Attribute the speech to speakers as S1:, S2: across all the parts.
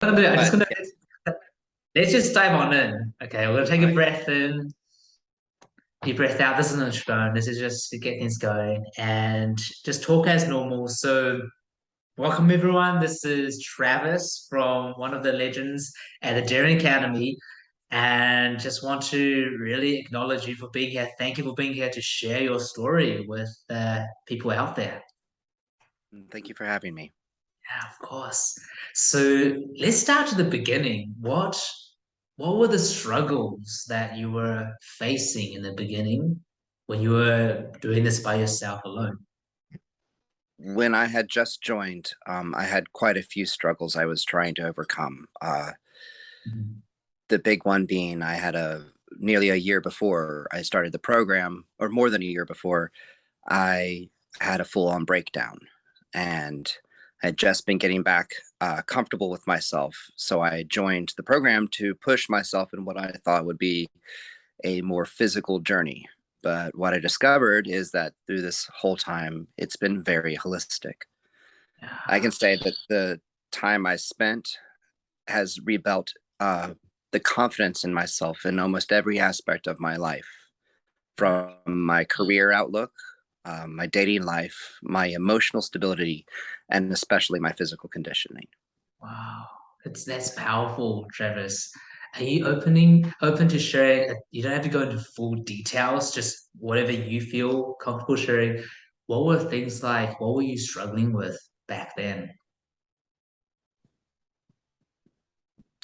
S1: gonna do, I'm just
S2: But
S1: gonna
S2: yeah,
S1: let's just dive on in. Okay, we're gonna take
S2: all
S1: a
S2: right.
S1: breath in, deep breath out. This isn't a phone. This is just to get things going and just talk as normal. So, welcome everyone. This is Travis from one of the legends at the Daring Academy, and just want to really acknowledge you for being here. Thank you for being here to share your story with people out there.
S2: Thank you for having me.
S1: Yeah, of course. So let's start at the beginning. What were the struggles that you were facing in the beginning when you were doing this by yourself alone?
S2: When I had just joined, I had quite a few struggles I was trying to overcome.
S1: Mhm.
S2: The big one being I had a nearly a year before I started the program, or more than a year before, I had a full on breakdown and had just been getting back comfortable with myself. So I joined the program to push myself in what I thought would be a more physical journey. But what I discovered is that through this whole time, it's been very holistic. I
S1: Yeah.
S2: can say that the time I spent has rebuilt the confidence in myself in almost every aspect of my life,
S1: Yeah.
S2: from my career outlook, my dating life, my emotional stability, and especially my physical conditioning.
S1: Wow. That's powerful, Travis. Are you open to sharing? You don't have to go into full details, just whatever you feel comfortable sharing. What were things like? What were you struggling with back then?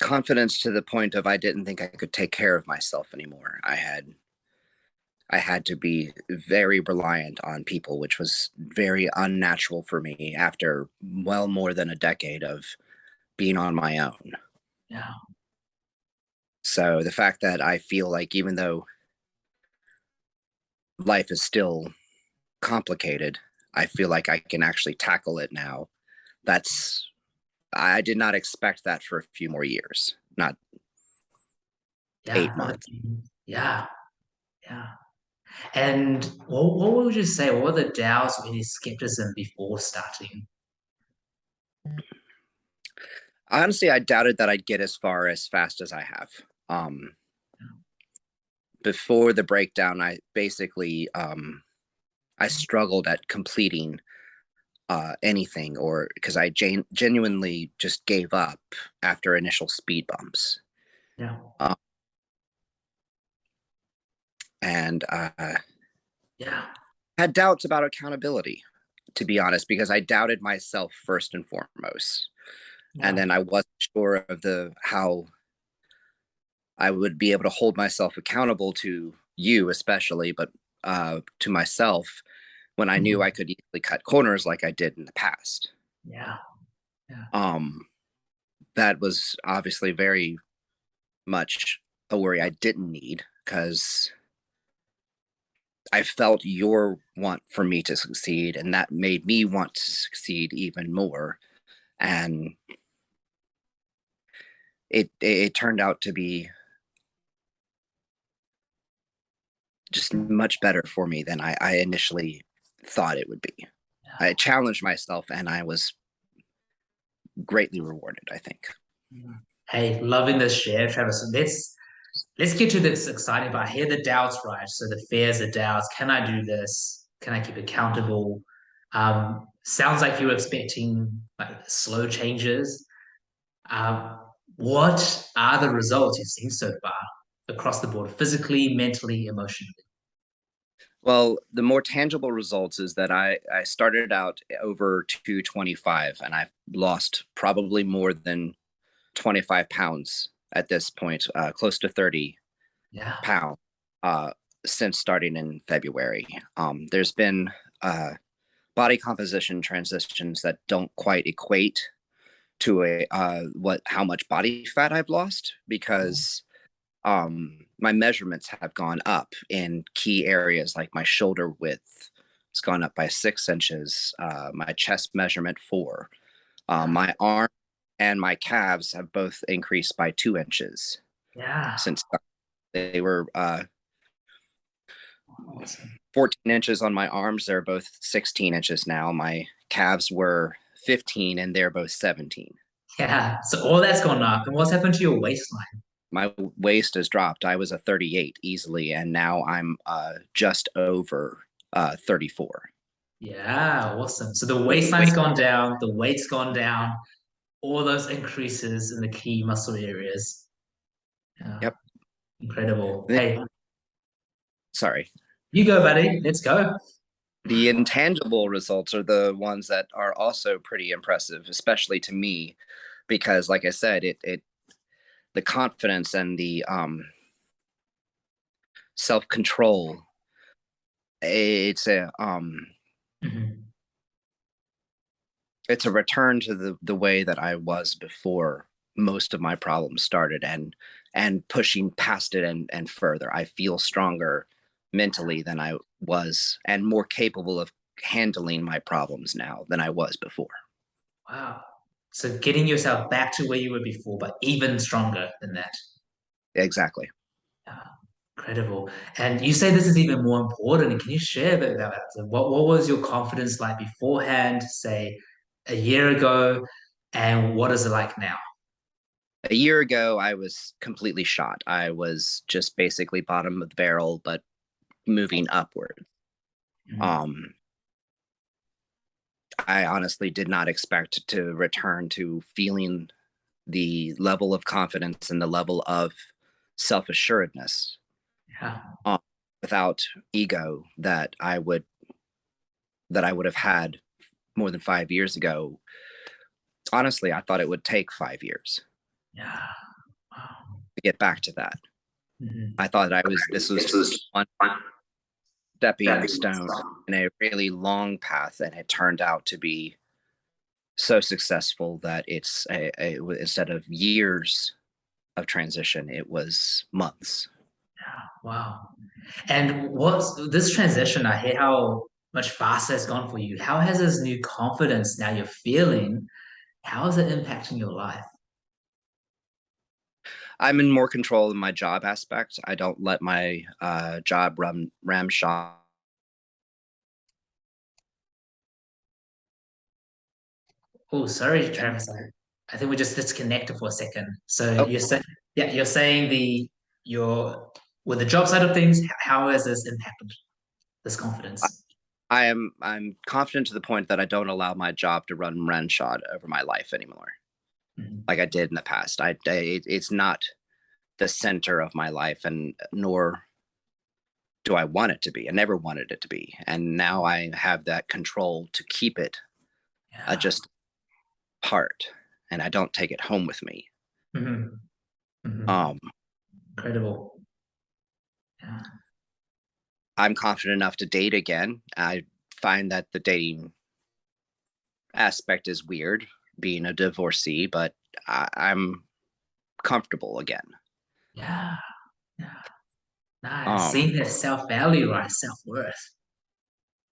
S2: Confidence to the point of I didn't think I could take care of myself anymore. I had to be very reliant on people, which was very unnatural for me after well more than a decade of being on my own.
S1: Yeah.
S2: So the fact that I feel like even though life is still complicated, I feel like I can actually tackle it now. That's I did not expect that for a few more years, not
S1: Yeah.
S2: 8 months.
S1: Yeah. Yeah. And what would you say? What were the doubts or any skepticism before starting?
S2: Honestly, I doubted that I'd get as far as fast as I have. Um, Before the breakdown, I struggled at completing anything, or because I genuinely just gave up after initial speed bumps.
S1: Yeah.
S2: Um, and
S1: Yeah.
S2: had doubts about accountability, to be honest, because I doubted myself first and foremost. And
S1: Yeah.
S2: then I wasn't sure of the how I would be able to hold myself accountable to you, especially, but to myself when I knew I
S1: Mhm.
S2: could easily cut corners like I did in the past.
S1: Yeah. Yeah.
S2: Um, that was obviously very much a worry I didn't need because I felt your want for me to succeed, and that made me want to succeed even more. And it turned out to be just much better for me than I initially thought it would be. I challenged myself, and I was greatly rewarded, I think.
S1: Yeah. Hey, loving this share, Travis. Let's get to this exciting part. Here the doubts, right? So the fears, the doubts. Can I do this? Can I keep accountable? Sounds like you were expecting like slow changes. Um, what are the results you've seen so far across the board, physically, mentally, emotionally?
S2: Well, the more tangible results is that I started out over 225, and I've lost probably more than 25 pounds at this point, close to 30
S1: Yeah.
S2: pounds uh, since starting in February. There's been uh, body composition transitions that don't quite equate to a what how much body fat I've lost because my measurements have gone up in key areas like my shoulder width. It's gone up by 6 inches. My chest measurement 4.
S1: Yeah.
S2: My arm and my calves have both increased by 2 inches
S1: Yeah.
S2: since they were
S1: Awesome.
S2: 14 inches on my arms. They're both 16 inches now. My calves were 15 and they're both 17.
S1: Yeah. So all that's gone up. And what's happened to your waistline?
S2: My waist has dropped. I was a 38 easily, and now I'm just over 34.
S1: Yeah, awesome. So the
S2: With
S1: waistline's
S2: weight,
S1: gone down, the weight's gone down, all those increases in the key muscle areas. Yeah,
S2: yep.
S1: incredible.
S2: And then,
S1: Hey,
S2: sorry.
S1: you go, buddy. Let's go.
S2: The intangible results are the ones that are also pretty impressive, especially to me, because, like I said, it the confidence and the self control. It's
S1: Mhm.
S2: it's a return to the way that I was before most of my problems started, and pushing past it and further. I feel stronger mentally than I was, and more capable of handling my problems now than I was before.
S1: Wow. So getting yourself back to where you were before, but even stronger than that.
S2: Exactly.
S1: Yeah, incredible. And you say this is even more important. Can you share a bit about that? So what was your confidence like beforehand, say a year ago, and what is it like now?
S2: A year ago, I was completely shot. I was just basically bottom of the barrel, but moving upward.
S1: Mhm.
S2: Um, I honestly did not expect to return to feeling the level of confidence and the level of self assuredness,
S1: Yeah,
S2: um, without ego that I would have had more than 5 years ago. Honestly, I thought it would take 5 years
S1: yeah. Wow.
S2: to get back to that.
S1: Mhm.
S2: I thought I was this was just one stepping stone in a really long path, and it turned out to be so successful that instead of years of transition, it was months.
S1: Wow. And what's this transition? I hear how much faster it's gone for you. How has this new confidence now you're feeling? How is it impacting your life?
S2: I'm in more control in my job aspect. I don't let my job run ramshot.
S1: Oh, sorry,
S2: And
S1: Travis. I think we just disconnected for a second. So
S2: oh,
S1: you're saying, yeah, you're saying your with the job side of things, how has this impacted this confidence?
S2: I'm confident to the point that I don't allow my job to run ramshot over my life anymore,
S1: Mhm.
S2: like I did in the past. It's not the center of my life, and nor do I want it to be. I never wanted it to be, and now I have that control to keep it
S1: Yeah.
S2: just part, and I don't take it home with me.
S1: Hmm. Hmm.
S2: Um,
S1: Incredible. Yeah.
S2: I'm confident enough to date again. I find that the dating aspect is weird, being a divorcee, but I'm comfortable again.
S1: Yeah. Yeah. Nice.
S2: Um,
S1: Seeing their self-value, right? Self-worth.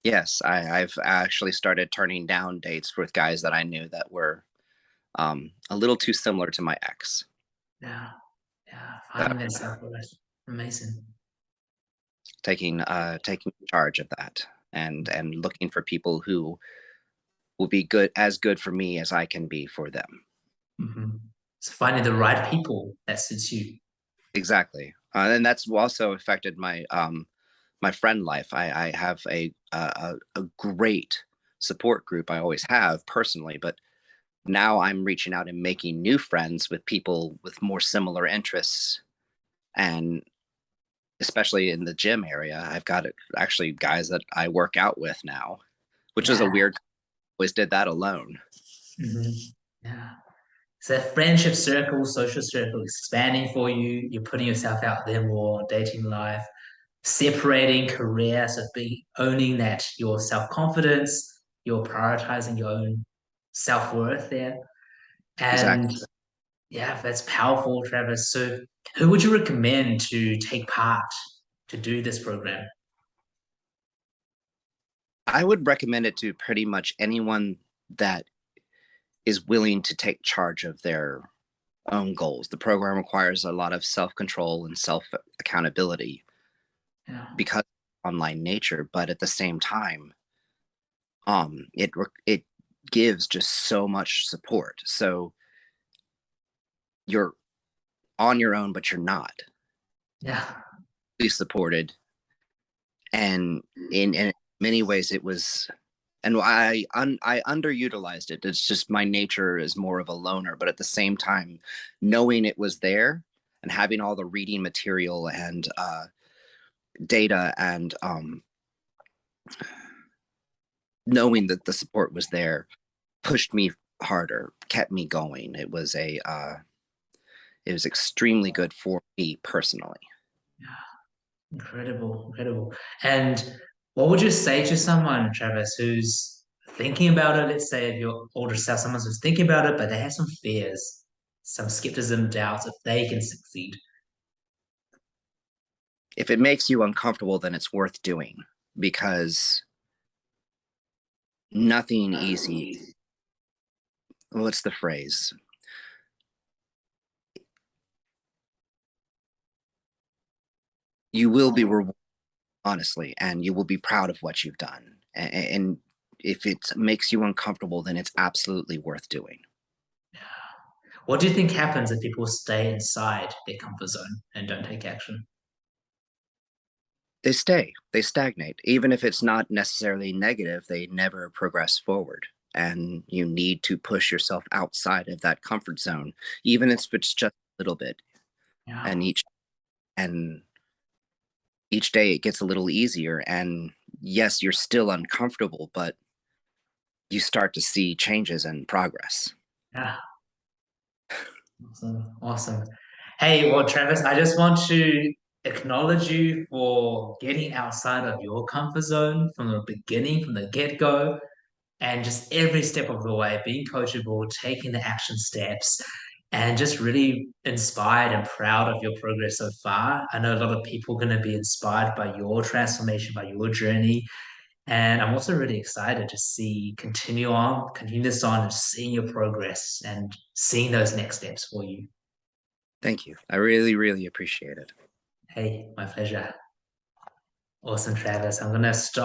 S2: yes, I've actually started turning down dates with guys that I knew that were a little too similar to my ex.
S1: Yeah. Yeah.
S2: So
S1: Finding their self-worth. Amazing.
S2: taking charge of that, and looking for people who will be good for me as I can be for them.
S1: Hmm. So finding the right people that suits you.
S2: Exactly, and that's also affected my friend life. I have a great support group. I always have personally, but now I'm reaching out and making new friends with people with more similar interests, and especially in the gym area, I've got actually guys that I work out with now, which is a
S1: Yeah.
S2: weird. Always did that alone.
S1: Hmm. Yeah. So that friendship circle, social circle expanding for you. You're putting yourself out there more, dating life, separating career, so being owning that your self-confidence, you're prioritizing your own self-worth there. And
S2: Exactly.
S1: yeah, that's powerful, Travis. So who would you recommend to take part to do this program?
S2: I would recommend it to pretty much anyone that is willing to take charge of their own goals. The program requires a lot of self control and self accountability
S1: Yeah.
S2: because of online nature, but at the same time, it gives just so much support. So you're on your own, but you're not.
S1: Yeah.
S2: Really supported, and in many ways it was, and I underutilized it. It's just my nature is more of a loner, but at the same time, knowing it was there and having all the reading material and data and knowing that the support was there pushed me harder, kept me going. It was extremely good for me personally.
S1: Incredible, incredible. And what would you say to someone, Travis, who's thinking about it? Let's say if your older self, someone who's thinking about it, but they have some fears, some skepticism, doubts if they can succeed.
S2: If it makes you uncomfortable, then it's worth doing, because nothing easy. What's the phrase? You will be rewarded, honestly, and you will be proud of what you've done. And if it makes you uncomfortable, then it's absolutely worth doing.
S1: What do you think happens if people stay inside their comfort zone and don't take action?
S2: They stagnate. Even if it's not necessarily negative, they never progress forward. And you need to push yourself outside of that comfort zone, even if it's just a little bit.
S1: Yeah,
S2: And and each day it gets a little easier. And yes, you're still uncomfortable, but you start to see changes and progress.
S1: yeah, awesome, awesome. Hey, well, Travis, I just want to acknowledge you for getting outside of your comfort zone from the beginning, from the get-go, and just every step of the way, being coachable, taking the action steps, and just really inspired and proud of your progress so far. I know a lot of people are going to be inspired by your transformation, by your journey. And I'm also really excited to see continue this on and seeing your progress and seeing those next steps for you.
S2: Thank you. I really, really appreciate it.
S1: Hey, my pleasure. Awesome, Travis. I'm going to stop.